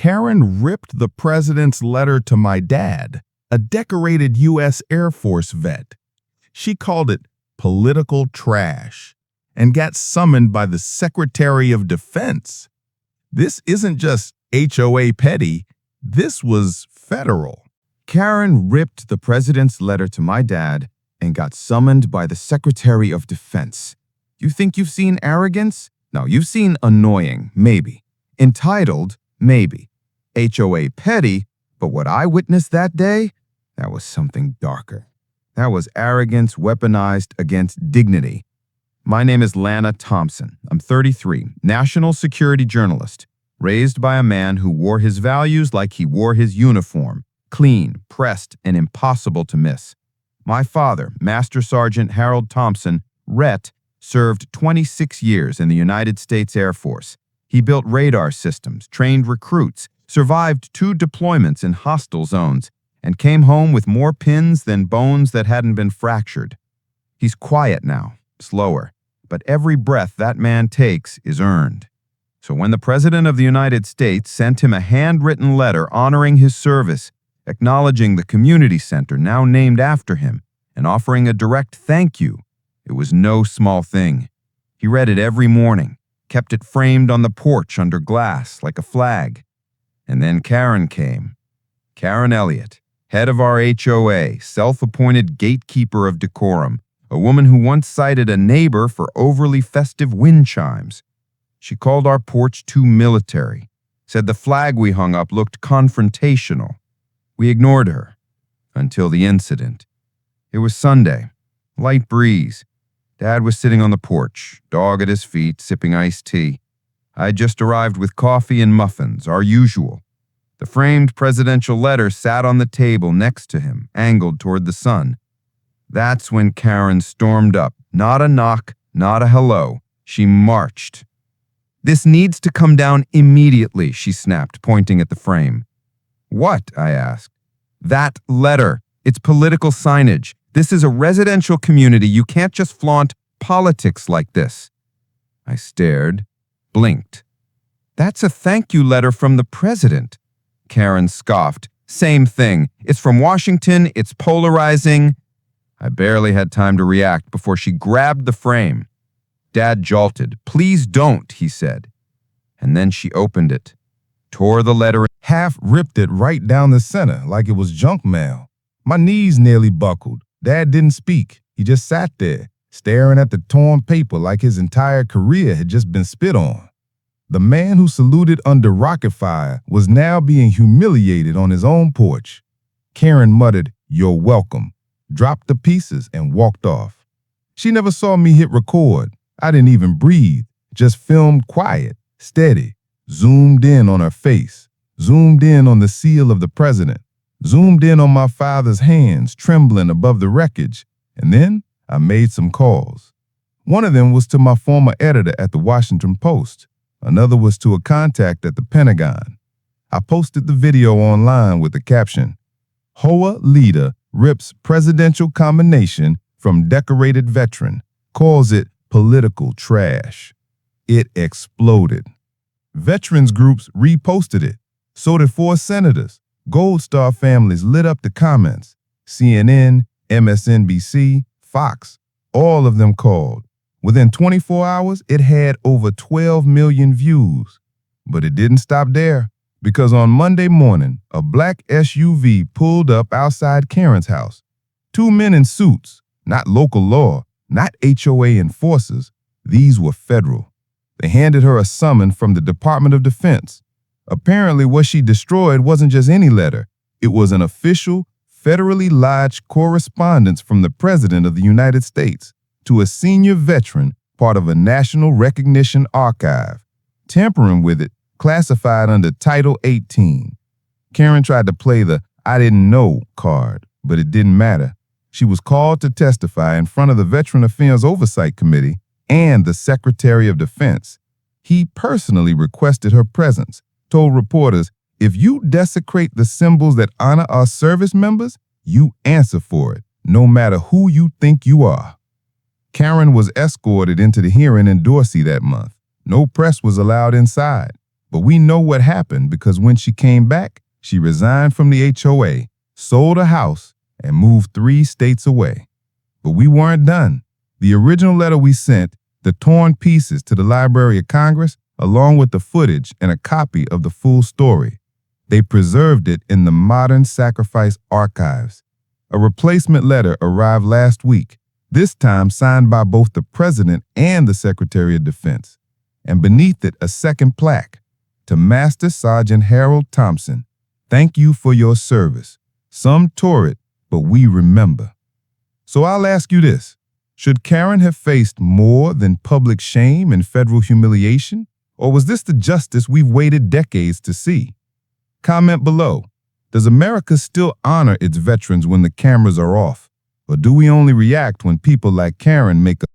Karen ripped the president's letter to my dad, a decorated U.S. Air Force vet. She called it political trash and got summoned by the Secretary of Defense. This isn't just HOA petty, this was federal. Karen ripped the president's letter to my dad and got summoned by the Secretary of Defense. You think you've seen arrogance? No, you've seen annoying, maybe. Entitled, maybe. HOA petty, but what I witnessed that day, that was something darker. That was arrogance weaponized against dignity. My name is Lana Thompson. I'm 33, national security journalist, raised by a man who wore his values like he wore his uniform, clean, pressed, and impossible to miss. My father, Master Sergeant Harold Thompson, RET, served 26 years in the United States Air Force. He built radar systems, trained recruits, survived 2 deployments in hostile zones, and came home with more pins than bones that hadn't been fractured. He's quiet now, slower, but every breath that man takes is earned. So when the President of the United States sent him a handwritten letter honoring his service, acknowledging the community center now named after him, and offering a direct thank you, it was no small thing. He read it every morning, kept it framed on the porch under glass like a flag. And then Karen came. Karen Elliott, head of our HOA, self-appointed gatekeeper of decorum, a woman who once cited a neighbor for overly festive wind chimes. She called our porch too military, said the flag we hung up looked confrontational. We ignored her until the incident. It was Sunday, light breeze. Dad was sitting on the porch, dog at his feet, sipping iced tea. I had just arrived with coffee and muffins, our usual. The framed presidential letter sat on the table next to him, angled toward the sun. That's when Karen stormed up. Not a knock, not a hello. She marched. "This needs to come down immediately," she snapped, pointing at the frame. "What?" I asked. "That letter. It's political signage. This is a residential community. You can't just flaunt politics like this." I stared, blinked. "That's a thank you letter from the president." Karen scoffed. "Same thing. It's from Washington. It's polarizing." I barely had time to react before she grabbed the frame. Dad jolted. "Please don't," he said. And then she opened it, tore the letter, Half ripped it right down the center like it was junk mail. My knees nearly buckled. Dad didn't speak. He just sat there, staring at the torn paper like his entire career had just been spit on. The man who saluted under rocket fire was now being humiliated on his own porch. Karen muttered, "You're welcome," dropped the pieces, and walked off. She never saw me hit record. I didn't even breathe, just filmed quiet, steady, zoomed in on her face, zoomed in on the seal of the president, zoomed in on my father's hands trembling above the wreckage, and then I made some calls. One of them was to my former editor at the Washington Post. Another was to a contact at the Pentagon. I posted the video online with the caption, "HOA leader rips presidential combination from decorated veteran, calls it political trash." It exploded. Veterans groups reposted it. So did 4 senators. Gold Star families lit up the comments. CNN, MSNBC, Fox, all of them called. Within 24 hours, it had over 12 million views. But it didn't stop there, because on Monday morning, a black SUV pulled up outside Karen's house. 2 men in suits, not local law, not HOA enforcers. These were federal. They handed her a summon from the Department of Defense. Apparently, what she destroyed wasn't just any letter. It was an official, federally lodged correspondence from the President of the United States to a senior veteran, part of a national recognition archive. Tampering with it, classified under Title 18. Karen tried to play the "I didn't know" card, but it didn't matter. She was called to testify in front of the Veteran Affairs Oversight Committee and the Secretary of Defense. He personally requested her presence, told reporters, "If you desecrate the symbols that honor our service members, you answer for it, no matter who you think you are." Karen was escorted into the hearing in Dorsey that month. No press was allowed inside. But we know what happened because when she came back, she resigned from the HOA, sold a house, and moved 3 states away. But we weren't done. The original letter we sent, the torn pieces to the Library of Congress, along with the footage and a copy of the full story. They preserved it in the Modern Sacrifice Archives. A replacement letter arrived last week, this time signed by both the President and the Secretary of Defense. And beneath it, a second plaque. To Master Sergeant Harold Thompson, thank you for your service. Some tore it, but we remember. So I'll ask you this. Should Karen have faced more than public shame and federal humiliation? Or was this the justice we've waited decades to see? Comment below. Does America still honor its veterans when the cameras are off? Or do we only react when people like Karen make